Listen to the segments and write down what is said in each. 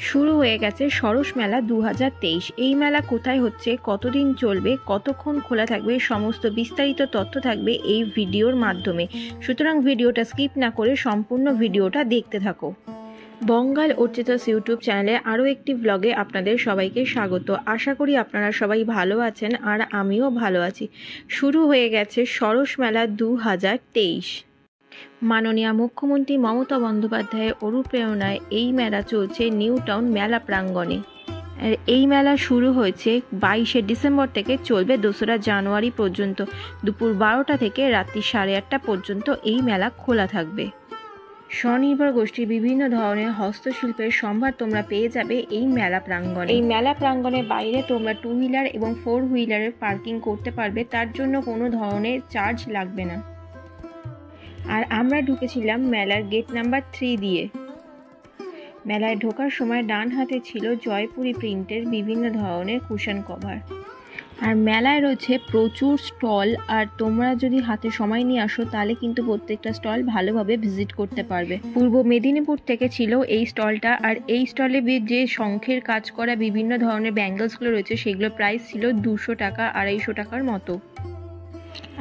শুরু হয়ে গেছে সরস মেলা 2023। এই মেলা কোথায় হচ্ছে, কতদিন চলবে, কতক্ষণ খোলা থাকবে, সমস্ত বিস্তারিত তথ্য থাকবে এই ভিডিওর মাধ্যমে। সুতরাং ভিডিওটা স্কিপ না করে সম্পূর্ণ ভিডিওটা দেখতে থাকো। বঙ্গাল অর্চিতাস ইউটিউব চ্যানেলে আরও একটি ব্লগে আপনাদের সবাইকে স্বাগত। আশা করি আপনারা সবাই ভালো আছেন আর আমিও ভালো আছি। শুরু হয়ে গেছে সরস মেলা 2023। মাননীয় মুখ্যমন্ত্রী মমতা বন্দ্যোপাধ্যায়ের অনুপ্রেরণায় এই মেলা চলছে নিউ টাউন মেলা প্রাঙ্গণে। এই মেলা শুরু হয়েছে 22শে ডিসেম্বর থেকে, চলবে 2রা জানুয়ারি পর্যন্ত। দুপুর 12টা থেকে রাত্রি 8:30 পর্যন্ত এই মেলা খোলা থাকবে। স্বনির্ভর গোষ্ঠীর বিভিন্ন ধরনের হস্তশিল্পের সম্ভার তোমরা পেয়ে যাবে এই মেলা প্রাঙ্গণে। এই মেলা প্রাঙ্গণের বাইরে তোমরা 2 হুইলার এবং 4 হুইলারের পার্কিং করতে পারবে, তার জন্য কোনো ধরনের চার্জ লাগবে না। আর আমরা ঢুকেছিলাম মেলার গেট নাম্বার 3 দিয়ে। মেলায় ঢোকার সময় ডান হাতে ছিল জয়পুরি প্রিন্টের বিভিন্ন ধরনের কুশন কভার। আর মেলায় রয়েছে প্রচুর স্টল, আর তোমরা যদি হাতে সময় নিয়ে আসো তাহলে কিন্তু প্রত্যেকটা স্টল ভালোভাবে ভিজিট করতে পারবে। পূর্ব মেদিনীপুর থেকে ছিল এই স্টলটা, আর এই স্টলে যে শঙ্খের কাজ করা বিভিন্ন ধরনের ব্যাঙ্গলসগুলো রয়েছে সেগুলোর প্রাইস ছিল 200 টাকা, 250 টাকার মতো।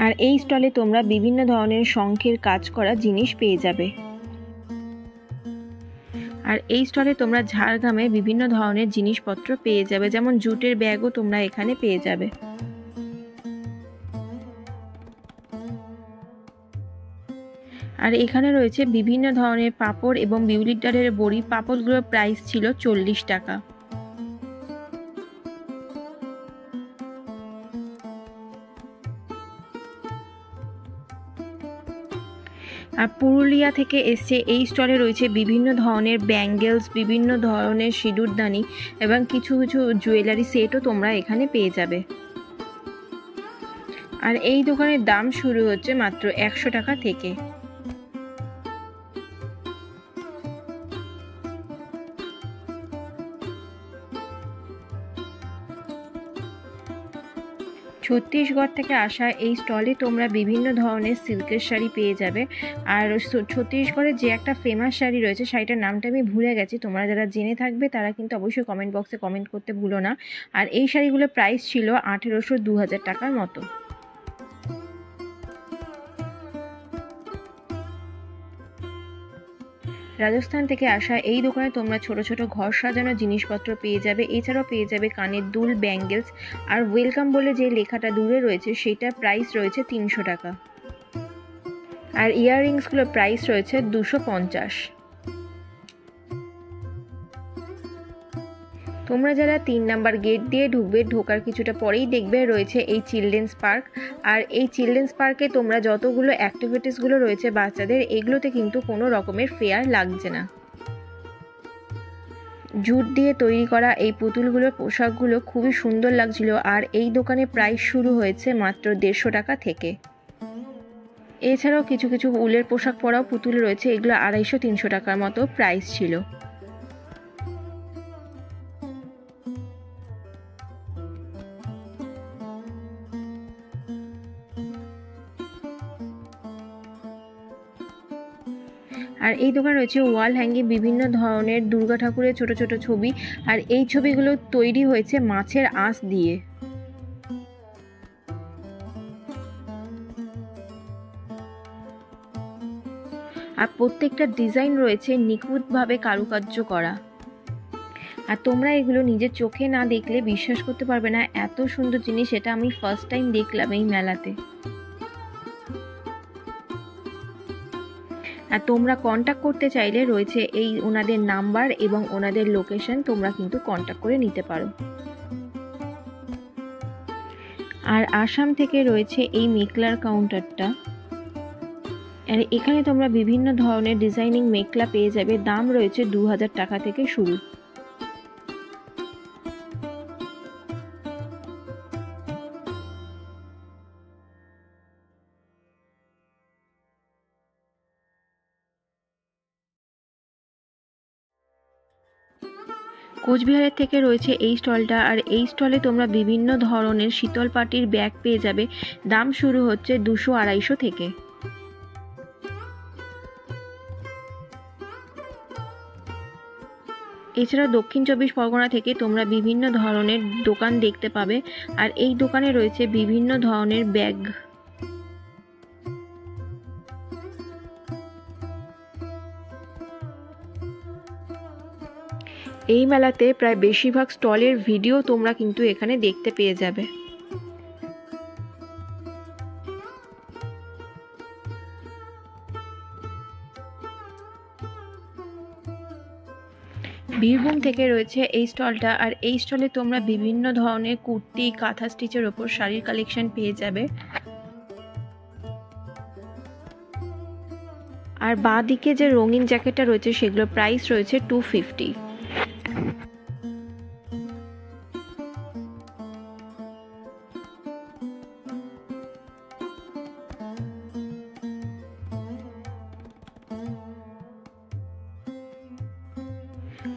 আর এই স্টলে তোমরা বিভিন্ন ধরনের শঙ্খের কাজ করা জিনিস পেয়ে যাবে। আর এই স্টলে তোমরা ঝাড়গ্রামে বিভিন্ন ধরনের জিনিসপত্র পেয়ে যাবে, যেমন জুটের ব্যাগও তোমরা এখানে পেয়ে যাবে। আর এখানে রয়েছে বিভিন্ন ধরনের পাপড় এবং বিউলির ডালের বড়ি। পাপড়গুলোর প্রাইস ছিল 40 টাকা। আর পুরুলিয়া থেকে এসছে এই স্টলে রয়েছে বিভিন্ন ধরনের ব্যাঙ্গেলস, বিভিন্ন ধরনের সিঁদুরদানি এবং কিছু কিছু জুয়েলারি সেটও তোমরা এখানে পেয়ে যাবে। আর এই দোকানের দাম শুরু হচ্ছে মাত্র 100 টাকা থেকে। ছত্তিশগড় থেকে আসা এই স্টলে তোমরা বিভিন্ন ধরনের সিল্কের শাড়ি পেয়ে যাবে। আর ছত্তিশগড়ের যে একটা ফেমাস শাড়ি রয়েছে, শাড়িটার নামটা আমি ভুলে গেছি, তোমরা যারা জেনে থাকবে তারা কিন্তু অবশ্যই কমেন্ট বক্সে কমেন্ট করতে ভুলো না। আর এই শাড়িগুলোর প্রাইস ছিল 1800-2000 টাকার মতো। রাজস্থান থেকে আসা এই দোকানে তোমরা ছোট ছোট ঘর সাজানোর জিনিসপত্র পেয়ে যাবে। এছাড়াও পেয়ে যাবে কানের দুল, ব্যাঙ্গেলস। আর ওয়েলকাম বলে যে লেখাটা দূরে রয়েছে সেটার প্রাইস রয়েছে 300 টাকা। আর ইয়াররিংসগুলোর প্রাইস রয়েছে 250। তোমরা যারা 3 নাম্বার গেট দিয়ে ঢুকবে, ঢোকার কিছুটা পরেই দেখবে রয়েছে এই চিলড্রেন্স পার্ক। আর এই চিলড্রেন্স পার্কে তোমরা যতগুলো অ্যাক্টিভিটিসগুলো রয়েছে বাচ্চাদের, এগুলোতে কিন্তু কোনো রকমের ফেয়ার লাগছে না। জুট দিয়ে তৈরি করা এই পুতুলগুলোর পোশাকগুলো খুবই সুন্দর লাগছিল। আর এই দোকানে প্রাইস শুরু হয়েছে মাত্র 150 টাকা থেকে। এছাড়াও কিছু কিছু উলের পোশাক পরাও পুতুল রয়েছে, এগুলো 250-300 টাকার মতো প্রাইস ছিল। আর এই দোকানে রয়েছে ওয়াল হ্যাঙ্গিং বিভিন্ন ধরনের দুর্গা ঠাকুরের ছোট ছোট ছবি। আর এই ছবিগুলো তৈরি হয়েছে মাছের আঁশ দিয়ে। আর প্রত্যেকটা ডিজাইন রয়েছে নিখুঁতভাবে কারুকার্য করা। আর তোমরা এগুলো নিজের চোখে না দেখলে বিশ্বাস করতে পারবে না, এত সুন্দর জিনিস এটা আমি ফার্স্ট টাইম দেখলাম এই মেলাতে। আর তোমরা কন্ট্যাক্ট করতে চাইলে রয়েছে এই ওনাদের নাম্বার এবং ওনাদের লোকেশন, তোমরা কিন্তু কন্ট্যাক্ট করে নিতে পারো। আর আসাম থেকে রয়েছে এই মেখলার কাউন্টারটা। আর এখানে তোমরা বিভিন্ন ধরনের ডিজাইনিং মেখলা পেয়ে যাবে। দাম রয়েছে 2000 টাকা থেকে শুরু। কোচবিহারের থেকে রয়েছে এই স্টলটা। আর এই স্টলে তোমরা বিভিন্ন ধরনের শীতল পাটির ব্যাগ পেয়ে যাবে। দাম শুরু হচ্ছে 200-250 থেকে। এছাড়া দক্ষিণ চব্বিশ পরগনা থেকে তোমরা বিভিন্ন ধরনের দোকান দেখতে পাবে। আর এই দোকানে রয়েছে বিভিন্ন ধরনের ব্যাগ। এই মেলাতে প্রায় বেশিরভাগ স্টলের ভিডিও তোমরা কিন্তু এখানে দেখতে পেয়ে যাবে। বীরভূম থেকে রয়েছে এই স্টলটা। আর এই স্টলে তোমরা বিভিন্ন ধরনের কুর্তি, কাঁথা স্টিচের ওপর শাড়ির কালেকশন পেয়ে যাবে। আর বাঁ দিকে যে রঙিন জ্যাকেটটা রয়েছে সেগুলোর প্রাইস রয়েছে 250।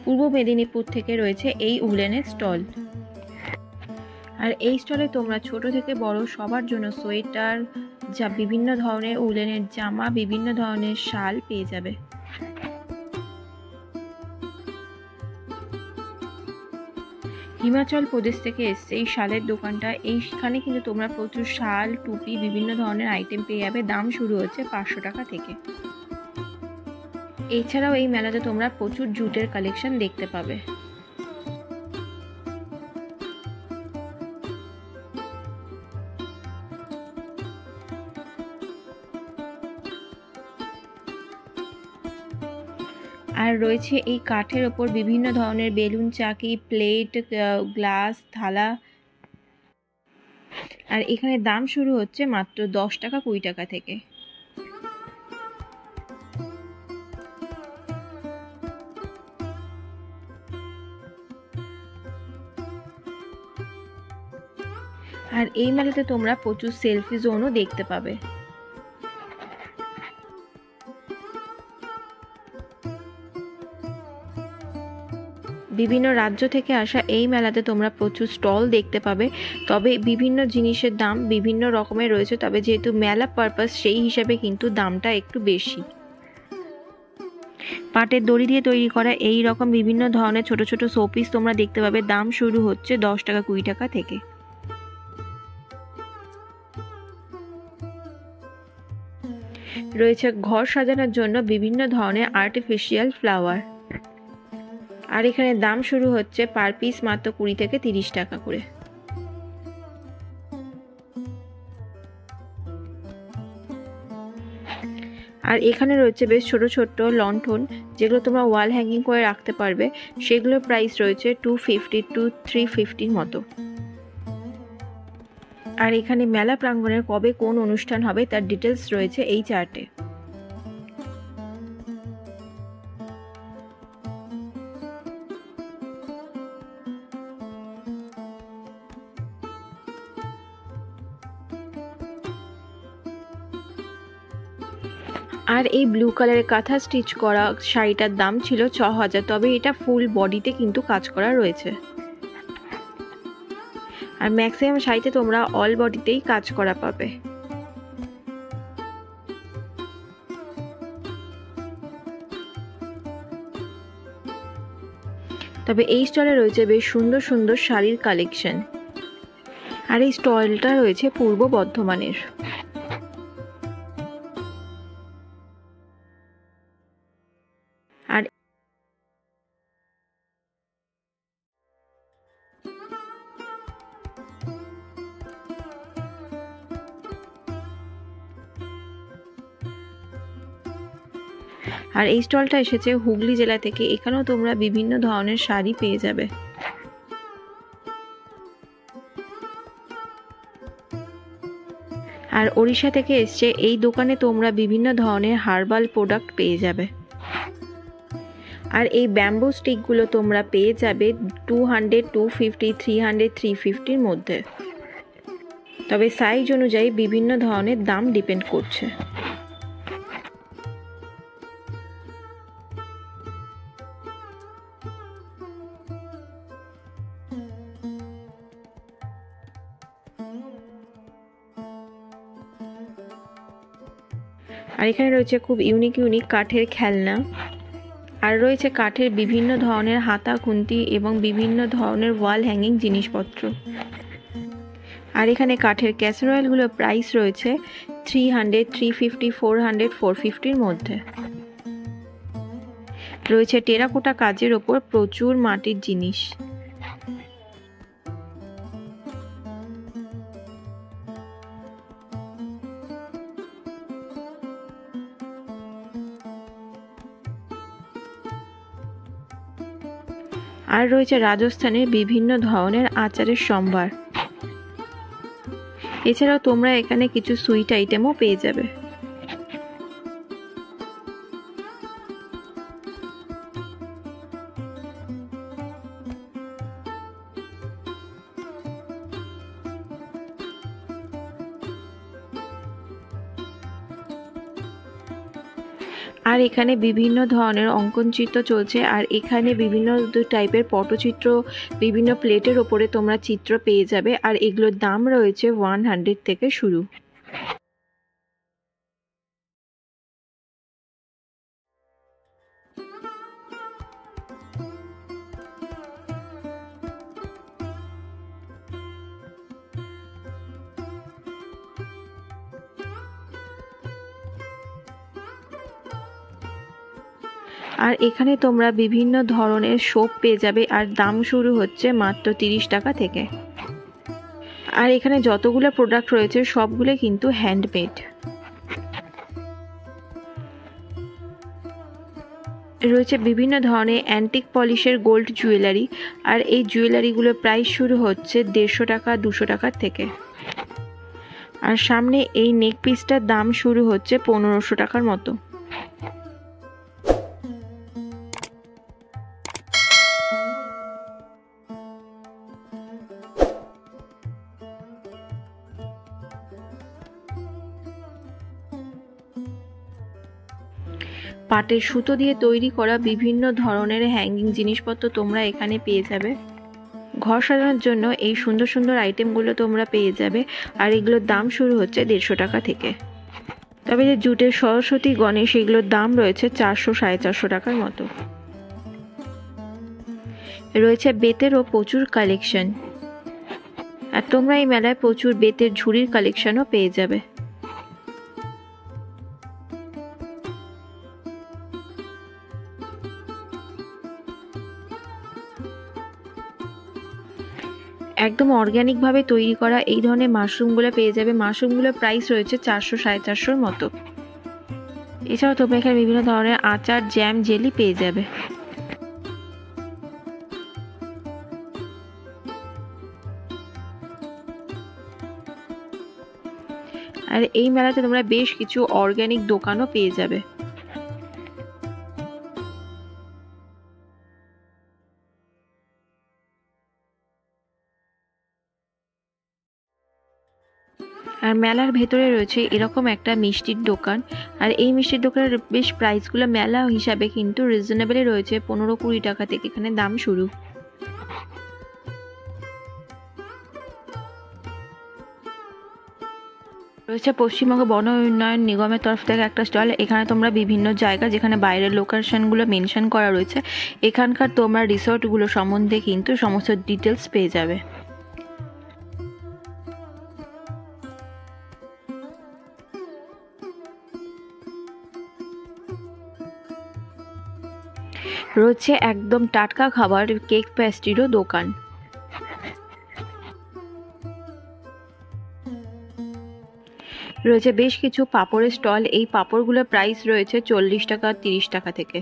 পূর্ব মেদিনীপুর থেকে রয়েছে এই উলেনের স্টল। আর এই স্টলে তোমরা ছোট থেকে বড় সবার জন্য সোয়েটার, যা বিভিন্ন ধরনের উলেনের জামা, বিভিন্ন ধরনের শাল পেয়ে যাবে। হিমাচল প্রদেশ থেকে এসছে এই শালের দোকানটা। এইখানে কিন্তু তোমরা প্রচুর শাল, টুপি, বিভিন্ন ধরনের আইটেম পেয়ে যাবে। দাম শুরু হচ্ছে 500 টাকা থেকে। এছাড়াও এই মেলাতে তোমরা প্রচুর জুটের কালেকশন দেখতে পাবে। আর রয়েছে এই কাঠের ওপর বিভিন্ন ধরনের বেলুন চাকি, প্লেট, গ্লাস, থালা। আর এখানে দাম শুরু হচ্ছে মাত্র 10 টাকা 20 টাকা থেকে। আর এই মেলাতে তোমরা প্রচুর সেলফি জোনও দেখতে পাবে। বিভিন্ন রাজ্য থেকে আসা এই মেলাতে তোমরা প্রচুর স্টল দেখতে পাবে। তবে বিভিন্ন জিনিসের দাম বিভিন্ন রকমের রয়েছে, তবে যেহেতু মেলা পারপাস সেই হিসাবে কিন্তু দামটা একটু বেশি। পাটের দড়ি দিয়ে তৈরি করা এই রকম বিভিন্ন ধরনের ছোট ছোট শোপিস তোমরা দেখতে পাবে। দাম শুরু হচ্ছে 10 টাকা 20 টাকা থেকে। রয়েছে ঘর সাজানোর জন্য বিভিন্ন ধরনের আর্টিফিশিয়াল ফ্লাওয়ার। আর এখানে দাম শুরু হচ্ছে পার পিস মাত্র 20 থেকে 30 টাকা করে। আর এখানে রয়েছে বেশ ছোট ছোট লণ্ঠন, যেগুলো তোমরা ওয়াল হ্যাঙ্গিং করে রাখতে পারবে। সেগুলোর প্রাইস রয়েছে 250 to 350 মতো। আর এখানে মেলা প্রাঙ্গণের কবে কোন অনুষ্ঠান হবে তার ডিটেলস রয়েছে এই চার্টে। আর এই ব্লু কালারের কাঁথা স্টিচ করা শাড়িটার দাম ছিল 6000, তবে এটা ফুল বডিতে কিন্তু কাজ করা রয়েছে। আর ম্যাক্সিমাম শাড়িতে তোমরা অল বডিতেই কাজ করা পাবে। তবে এই স্টলে রয়েছে বেশ সুন্দর সুন্দর শাড়ির কালেকশন। আর এই স্টলটা রয়েছে পূর্ব বর্ধমানের। আর এই স্টলটা এসেছে হুগলি জেলা থেকে। এখানেও তোমরা বিভিন্ন ধরনের শাড়ি পেয়ে যাবে। আর ওড়িশা থেকে এসছে এই দোকানে তোমরা বিভিন্ন ধরনের হার্বাল প্রোডাক্ট পেয়ে যাবে। আর এই ব্যাম্বু স্টিকগুলো তোমরা পেয়ে যাবে 200, 250, 300, 350 মধ্যে। তবে সাইজ অনুযায়ী বিভিন্ন ধরনের দাম ডিপেন্ড করছে। আর এখানে রয়েছে খুব ইউনিক ইউনিক কাঠের খেলনা। আর আর রয়েছে কাঠের বিভিন্ন ধরনের হাতা খুন্তি এবং বিভিন্ন ধরনের ওয়াল হ্যাঙ্গিং জিনিসপত্র। আর এখানে কাঠের ক্যাসেরয়েলগুলোর প্রাইস রয়েছে 300, 350, 400, 450-র মধ্যে। রয়েছে টেরাকোটা কাজের ওপর প্রচুর মাটির জিনিস। আর রয়েছে রাজস্থানের বিভিন্ন ধরনের আচারের সম্ভার। এছাড়াও তোমরা এখানে কিছু সুইট আইটেমও পেয়ে যাবে। আর এখানে বিভিন্ন ধরনের অঙ্কনচিত্র চলছে। আর এখানে বিভিন্ন টাইপের পটচিত্র বিভিন্ন প্লেটের ওপরে তোমরা চিত্র পেয়ে যাবে। আর এগুলোর দাম রয়েছে 100 থেকে শুরু। আর এখানে তোমরা বিভিন্ন ধরনের সোপ পেয়ে যাবে। আর দাম শুরু হচ্ছে মাত্র 30 টাকা থেকে। আর এখানে যতগুলো প্রোডাক্ট রয়েছে সবগুলো কিন্তু হ্যান্ডমেড। রয়েছে বিভিন্ন ধরনের অ্যান্টিক পলিশের গোল্ড জুয়েলারি। আর এই জুয়েলারিগুলোর প্রাইস শুরু হচ্ছে 150 টাকা, 200 টাকার থেকে। আর সামনে এই নেক পিসটার দাম শুরু হচ্ছে 1500 টাকার মতো। পাটের সুতো দিয়ে তৈরি করা বিভিন্ন ধরনের হ্যাঙ্গিং জিনিসপত্র তোমরা এখানে পেয়ে যাবে। ঘর সাজানোর জন্য এই সুন্দর সুন্দর আইটেমগুলো তোমরা পেয়ে যাবে। আর এগুলোর দাম শুরু হচ্ছে 150 টাকা থেকে। তবে যে জুটের সরস্বতী গণেশ এগুলোর দাম রয়েছে 400, 450 টাকার মতো। রয়েছে বেতেরও প্রচুর কালেকশন। আর তোমরা এই মেলায় প্রচুর বেতের ঝুড়ির কালেকশনও পেয়ে যাবে। একদম অর্গ্যানিকভাবে তৈরি করা এই ধরনের মাশরুমগুলো পেয়ে যাবে। মাশরুমগুলোর প্রাইস রয়েছে 400, 450-র মতো। এছাড়াও তোমরা এখানে বিভিন্ন ধরনের আচার, জ্যাম, জেলি পেয়ে যাবে। আর এই মেলাতে তোমরা বেশ কিছু অর্গ্যানিক দোকানও পেয়ে যাবে। আর মেলার ভেতরে রয়েছে এরকম একটা মিষ্টির দোকান। আর এই মিষ্টির দোকানের বেশ প্রাইসগুলো মেলা হিসাবে কিন্তু রিজনেবলই রয়েছে। 15-20 টাকা থেকে এখানে দাম শুরু। রয়েছে পশ্চিমবঙ্গ বন উন্নয়ন নিগমের তরফ থেকে একটা স্টল। এখানে তোমরা বিভিন্ন জায়গা যেখানে বাইরের লোকেশনগুলো মেনশন করা রয়েছে এখানকার তোমরা রিসর্টগুলো সম্বন্ধে কিন্তু সমস্ত ডিটেলস পেয়ে যাবে। রয়েছে একদম টাটকা খাবার, কেক, পেস্ট্রিরও দোকান। রয়েছে বেশ কিছু পাঁপড়ের স্টল। এই পাঁপড়গুলোর প্রাইস রয়েছে 40 টাকা, 30 টাকা থেকে।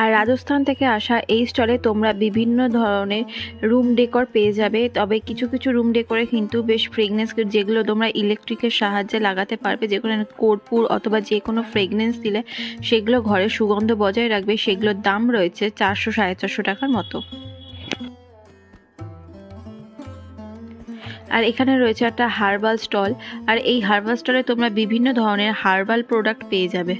আর রাজস্থান থেকে আসা এই স্টলে তোমরা বিভিন্ন ধরনের রুম ডেকর পেয়ে যাবে। তবে কিছু কিছু রুম ডেকরে কিন্তু বেশ ফ্রেগনেন্স, যেগুলো তোমরা ইলেকট্রিকের সাহায্যে লাগাতে পারবে, যেগুলো কর্পূর অথবা যে কোনো ফ্রেগনেন্স দিলে সেগুলো ঘরে সুগন্ধ বজায় রাখবে। সেগুলোর দাম রয়েছে 400, 450 টাকার মতো। আর এখানে রয়েছে একটা হার্বাল স্টল। আর এই হার্বাল স্টলে তোমরা বিভিন্ন ধরনের হার্বাল প্রোডাক্ট পেয়ে যাবে।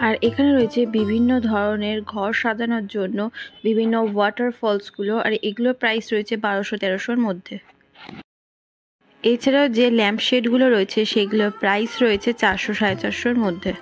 আর এখানে রয়েছে বিভিন্ন ধরনের ঘর সাজানোর জন্য বিভিন্ন ওয়াটারফলসগুলো, আর এগুলোর প্রাইস রয়েছে 1200-1300-র মধ্যে। এছাড়াও যে ল্যাম্পশেডগুলো রয়েছে সেগুলোর প্রাইস রয়েছে 400-450-র মধ্যে।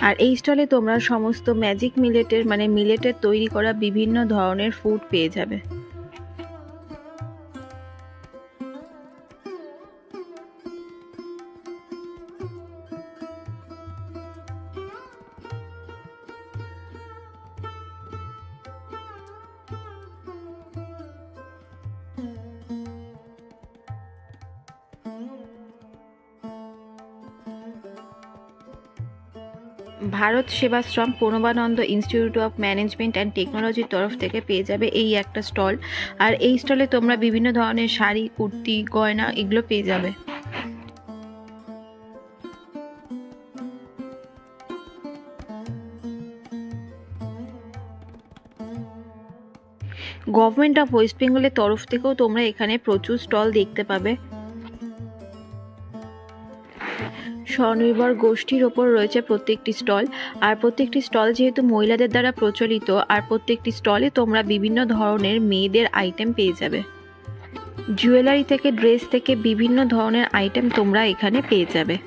আর এই স্টলে তোমরা সমস্ত ম্যাজিক মিলেটের মিলেটের তৈরি করা বিভিন্ন ধরনের ফুড পেয়ে যাবে। Bharat Sevashram Pranavananda Institute of Management and টেকনোলজির তরফ থেকে পেয়ে যাবে এই একটা স্টল। আর এই স্টলে তোমরা বিভিন্ন ধরনের শাড়ি, কুর্তি, গয়না এগুলো পেয়ে যাবে। গভর্নমেন্ট অফ ওয়েস্ট বেঙ্গলের তরফ থেকেও তোমরা এখানে প্রচুর স্টল দেখতে পাবে। স্বনির্ভর গোষ্ঠীর ওপর রয়েছে প্রত্যেকটি স্টল, আর প্রত্যেকটি স্টল যেহেতু মহিলাদের দ্বারা প্রচলিত, আর প্রত্যেকটি স্টলে তোমরা বিভিন্ন ধরনের মেয়েদের আইটেম পেয়ে যাবে। জুয়েলারি থেকে ড্রেস থেকে বিভিন্ন ধরনের আইটেম তোমরা এখানে পেয়ে যাবে।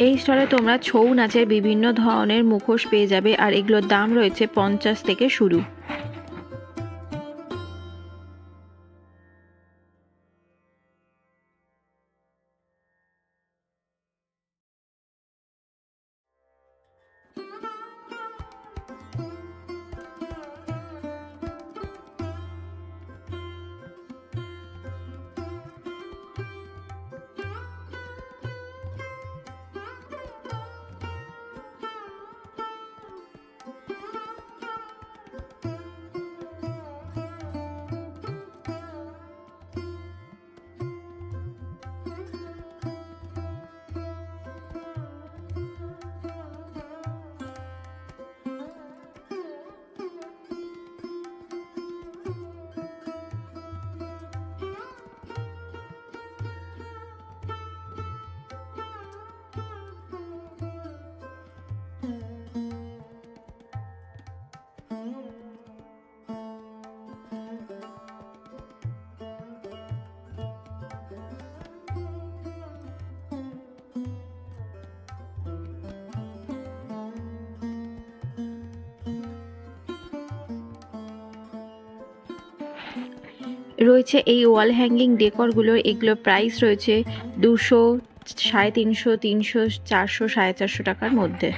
এই স্টলে তোমরা ছৌ নাচের বিভিন্ন ধরনের মুখোশ পেয়ে যাবে, আর এগুলোর দাম রয়েছে 50 থেকে শুরু। রয়েছে এই ওয়াল হ্যাঙ্গিং ডেকরগুলোর, এগুলোর প্রাইস রয়েছে 200, 350, 300, 400, 450 টাকার মধ্যে।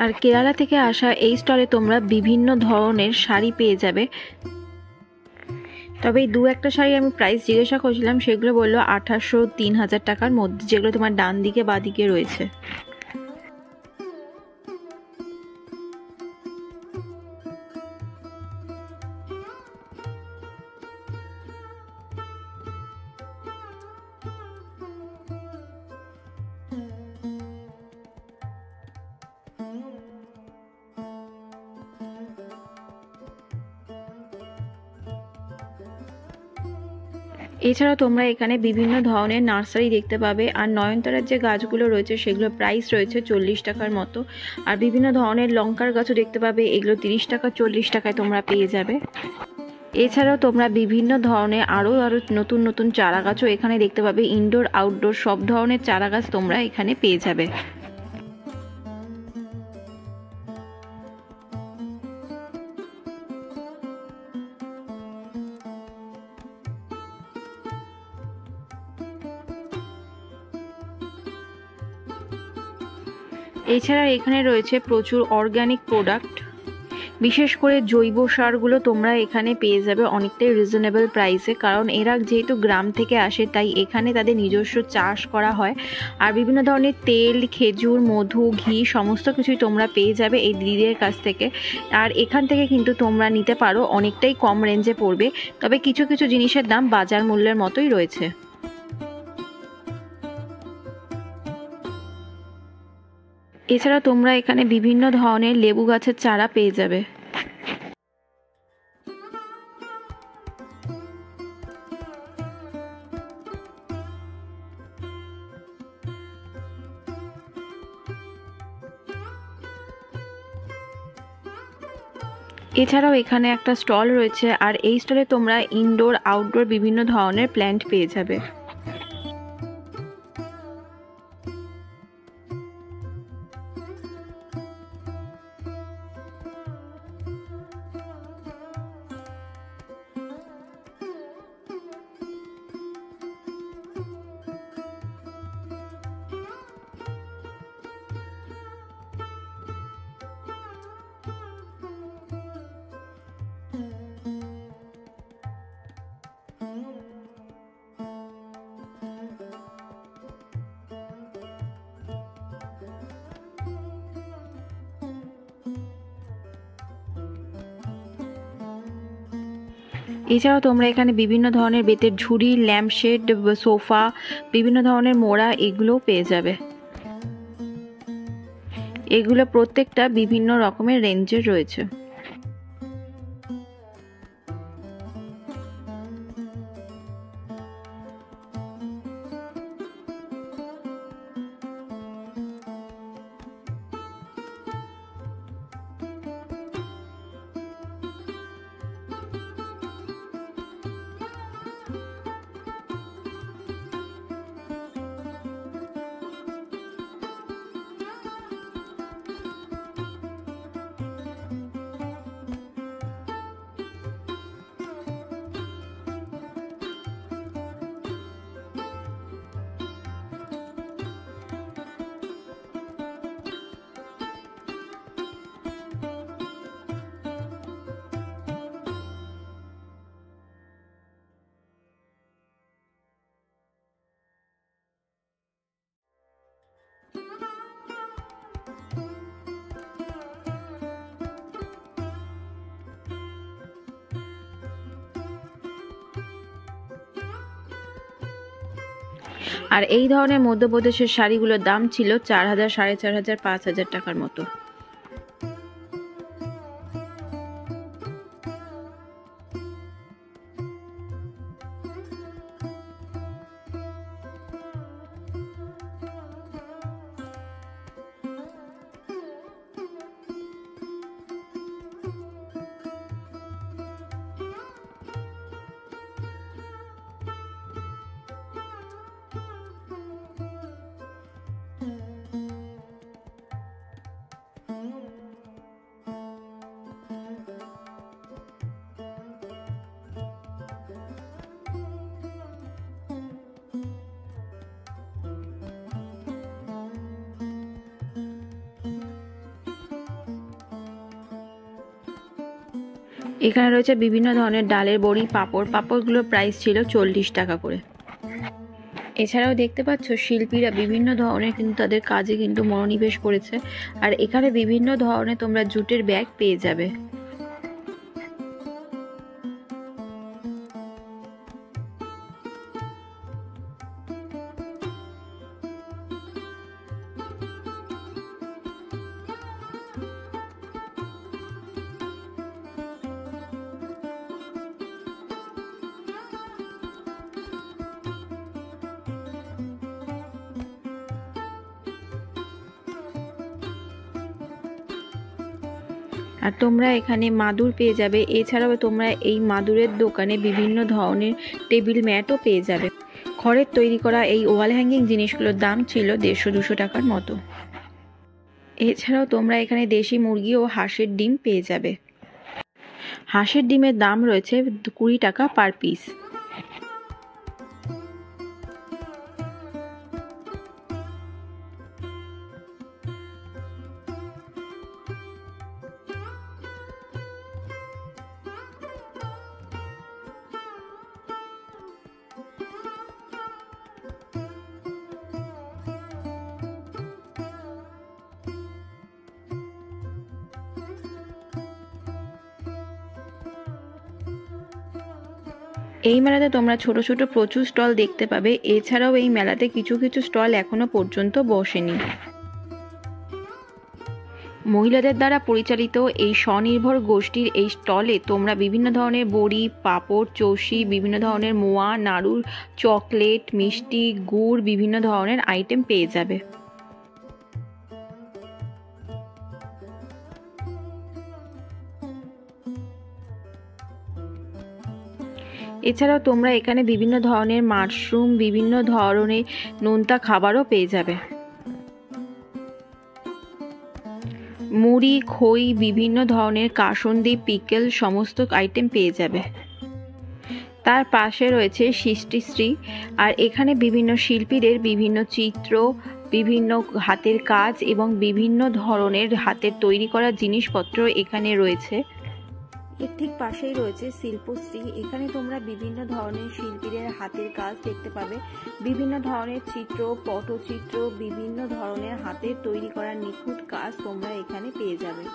আর কেরালা থেকে আসা এই স্টলে তোমরা বিভিন্ন ধরনের শাড়ি পেয়ে যাবে। তবে এই দু একটা শাড়ি আমি প্রাইস জিজ্ঞাসা করছিলাম, সেগুলো বললো 2800-3000 টাকার মধ্যে, যেগুলো তোমার ডান দিকে বা দিকে রয়েছে। এছাড়া তোমরা এখানে বিভিন্ন ধরনের নার্সারি দেখতে পাবে। আর নয়নতারার যে গাছগুলো রয়েছে সেগুলো প্রাইস রয়েছে 40 টাকার মতো। আর বিভিন্ন ধরনের লঙ্কার গাছও দেখতে পাবে, এগুলো 30 টাকা 40 টাকায় তোমরা পেয়ে যাবে। এছাড়াও তোমরা বিভিন্ন ধরনের আরও নতুন নতুন চারা গাছও এখানে দেখতে পাবে। ইনডোর আউটডোর সব ধরনের চারা গাছ তোমরা এখানে পেয়ে যাবে। এছাড়া এখানে রয়েছে প্রচুর অর্গানিক প্রোডাক্ট, বিশেষ করে জৈব সারগুলো তোমরা এখানে পেয়ে যাবে অনেকটাই রিজনেবল প্রাইসে। কারণ এরা যেহেতু গ্রাম থেকে আসে, তাই এখানে তাদের নিজস্ব চাষ করা হয়। আর বিভিন্ন ধরনের তেল, খেজুর, মধু, ঘি সমস্ত কিছুই তোমরা পেয়ে যাবে এই দিদিদের কাছ থেকে। আর এখান থেকে কিন্তু তোমরা নিতে পারো, অনেকটাই কম রেঞ্জে পড়বে। তবে কিছু কিছু জিনিসের দাম বাজার মূল্যের মতোই রয়েছে। এছাড়া তোমরা এখানে বিভিন্ন ধরনের লেবু গাছের চারা পেয়ে যাবে। এছাড়াও এখানে একটা স্টল রয়েছে, আর এই স্টলে তোমরা ইনডোর আউটডোর বিভিন্ন ধরনের প্ল্যান্ট পেয়ে যাবে। এছাড়াও তোমরা এখানে বিভিন্ন ধরনের বেতের ঝুড়ি, ল্যাম্পশেড, সোফা, বিভিন্ন ধরনের মোড়া এগুলোও পেয়ে যাবে। এগুলো প্রত্যেকটা বিভিন্ন রকমের রেঞ্জের রয়েছে। আর এই ধরনের মধ্যপ্রদেশের শাড়িগুলোর দাম ছিল 4000, 4500, 5000 টাকার মতো। এখানে রয়েছে বিভিন্ন ধরনের ডালের বড়ি, পাঁপড়। পাঁপড়গুলোর প্রাইস ছিল 40 টাকা করে। এছাড়াও দেখতে পাচ্ছ শিল্পীরা বিভিন্ন ধরনের কিন্তু তাদের কাজে কিন্তু মনোনিবেশ করেছে। আর এখানে বিভিন্ন ধরনের তোমরা জুটের ব্যাগ পেয়ে যাবে। আর তোমরা এখানে মাদুর পেয়ে যাবে। এছাড়াও তোমরা এই মাদুরের দোকানে বিভিন্ন ধরনের টেবিল ম্যাটও পেয়ে যাবে। খড়ের তৈরি করা এই ওয়াল হ্যাঙ্গিং জিনিসগুলোর দাম ছিল 150-200 টাকার মতো। এছাড়াও তোমরা এখানে দেশি মুরগি ও হাঁসের ডিম পেয়ে যাবে। হাঁসের ডিমের দাম রয়েছে 20 টাকা পার পিস। এই মেলাতে তোমরা ছোট ছোট প্রচুর স্টল দেখতে পাবে। এছাড়াও এই মেলাতে কিছু কিছু স্টল এখনো পর্যন্ত বসেনি। মহিলাদের দ্বারা পরিচালিত এই স্বনির্ভর গোষ্ঠীর এই স্টলে তোমরা বিভিন্ন ধরনের বড়ি, পাঁপড়, চষি, বিভিন্ন ধরনের মোয়া, নাড়ু, চকলেট, মিষ্টি, গুড়, বিভিন্ন ধরনের আইটেম পেয়ে যাবে। এছাড়াও তোমরা এখানে বিভিন্ন ধরনের মাশরুম, বিভিন্ন ধরনের নোনতা খাবারও পেয়ে যাবে। মুড়ি, খই, বিভিন্ন ধরনের কাসুন্দি, পিকেল সমস্ত আইটেম পেয়ে যাবে। তার পাশে রয়েছে সৃষ্টিশ্রী। আর এখানে বিভিন্ন শিল্পীদের বিভিন্ন চিত্র, বিভিন্ন হাতের কাজ এবং বিভিন্ন ধরনের হাতের তৈরি করা জিনিসপত্র এখানে রয়েছে। এর ঠিক পাশেই রয়েছে শিল্পশ্রী। এখানে তোমরা বিভিন্ন ধরনের শিল্পীদের হাতের কাজ দেখতে পাবে। বিভিন্ন ধরনের চিত্র, পটচিত্র, বিভিন্ন ধরনের হাতের তৈরি করা নিখুঁত কাজ তোমরা এখানে পেয়ে যাবে।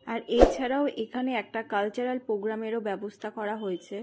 আর এছাড়াও এখানে একটা কালচারাল প্রোগ্রামেরও ব্যবস্থা করা হয়েছে।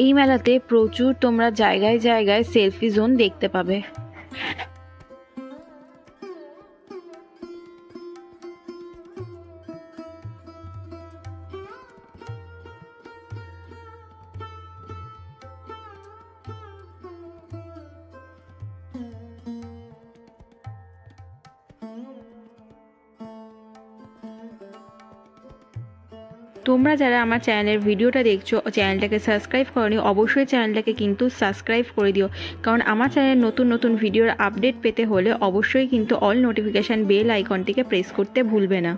এই মেলাতে প্রচুর তোমরা জায়গায় জায়গায় সেলফি জোন দেখতে পাবে। তোমরা যারা আমার চ্যানেলের ভিডিওটা দেখছো, চ্যানেলটাকে সাবস্ক্রাইব করনি, অবশ্যই চ্যানেলটাকে কিন্তু সাবস্ক্রাইব করে দিও। কারণ আমার চ্যানেলে নতুন নতুন ভিডিওর আপডেট পেতে হলে অবশ্যই কিন্তু অল নোটিফিকেশান বেল আইকনটিকে প্রেস করতে ভুলবে না।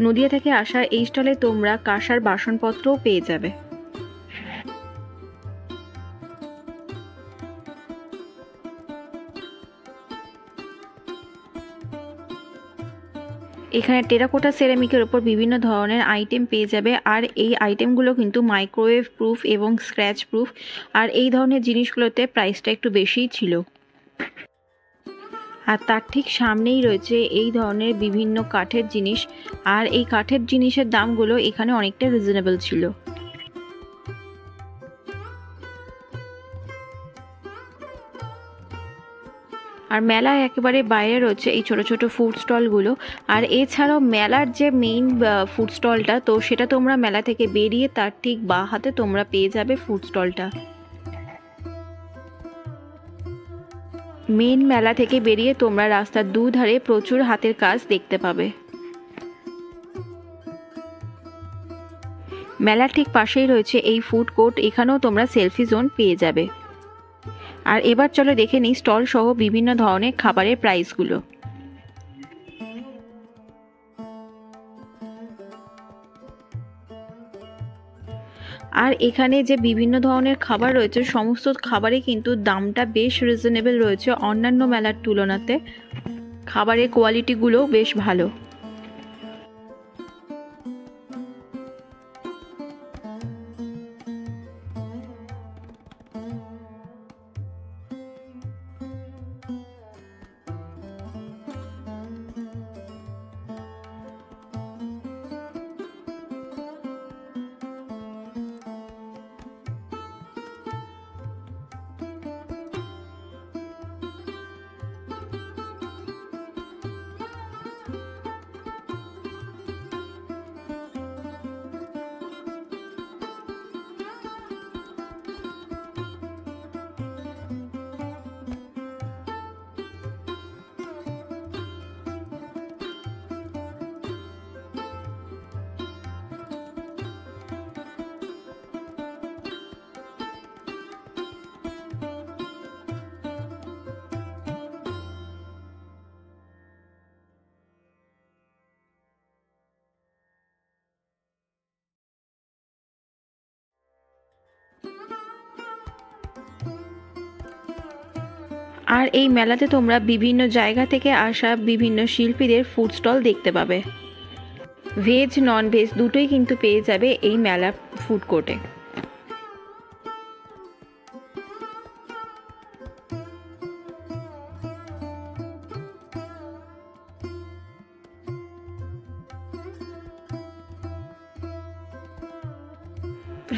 নদিয়া থেকে আসা এই স্টলে তোমরা কাঁসার বাসনপত্রও পেয়ে যাবে। এখানে টেরাকোটা সেরামিকের ওপর বিভিন্ন ধরনের আইটেম পেয়ে যাবে, আর এই আইটেমগুলো কিন্তু মাইক্রোওয়েভ প্রুফ এবং স্ক্র্যাচ প্রুফ, আর এই ধরনের জিনিসগুলোতে প্রাইসটা একটু বেশিই ছিল। আর তার ঠিক সামনেই রয়েছে এই ধরনের বিভিন্ন কাঠের জিনিস, আর এই কাঠের জিনিসের দামগুলো এখানে অনেকটা রিজনেবল ছিল। আর মেলার একেবারে বাইরে রয়েছে এই ছোট ছোট ফুড স্টলগুলো। আর এছাড়াও মেলার যে মেইন ফুড স্টলটা, তো সেটা তোমরা মেলা থেকে বেরিয়ে তার ঠিক বাঁ হাতে তোমরা পেয়ে যাবে ফুড স্টলটা। মেইন মেলা থেকে বেরিয়ে তোমরা রাস্তার দুধারে প্রচুর হাতের কাজ দেখতে পাবে। মেলার ঠিক পাশেই রয়েছে এই ফুড কোর্ট, এখানেও তোমরা সেলফি জোন পেয়ে যাবে। আর এবার চলো দেখে নিই স্টল সহ বিভিন্ন ধরনের খাবারের প্রাইসগুলো। আর এখানে যে বিভিন্ন ধরনের খাবার রয়েছে, সমস্ত খাবারে কিন্তু দামটা বেশ রিজনেবল রয়েছে অন্যান্য মেলার তুলনাতে। খাবারের কোয়ালিটিগুলোও বেশ ভালো। আর এই মেলাতে তোমরা বিভিন্ন জায়গা থেকে আসা বিভিন্ন শিল্পীদের ফুড স্টল দেখতে পাবে। ভেজ নন ভেজ দুটোই কিন্তু পেয়ে যাবে এই মেলা ফুড কোর্টে।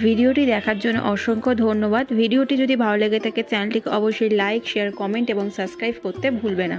ভিডিওটি দেখার জন্য অসংখ্য ধন্যবাদ। ভিডিওটি যদি ভালো লেগে থাকে চ্যানেলটিকে অবশ্যই লাইক, শেয়ার, কমেন্ট এবং সাবস্ক্রাইব করতে ভুলবে না।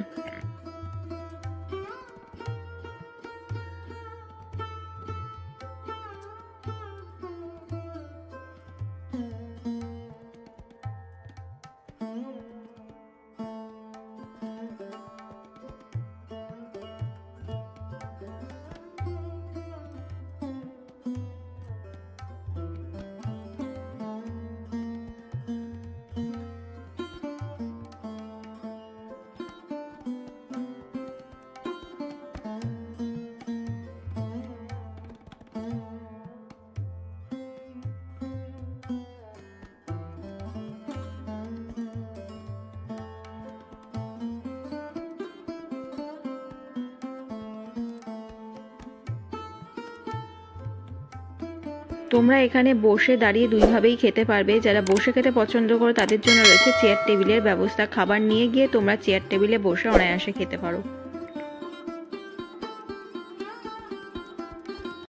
তোমরা এখানে বসে দাঁড়িয়ে দুইভাবেই খেতে পারবে। যারা বসে খেতে পছন্দ করো তাদের জন্য রয়েছে চেয়ার টেবিলের ব্যবস্থা। খাবার নিয়ে গিয়ে তোমরা চেয়ার টেবিলে বসে অনায়াসে খেতে পারো।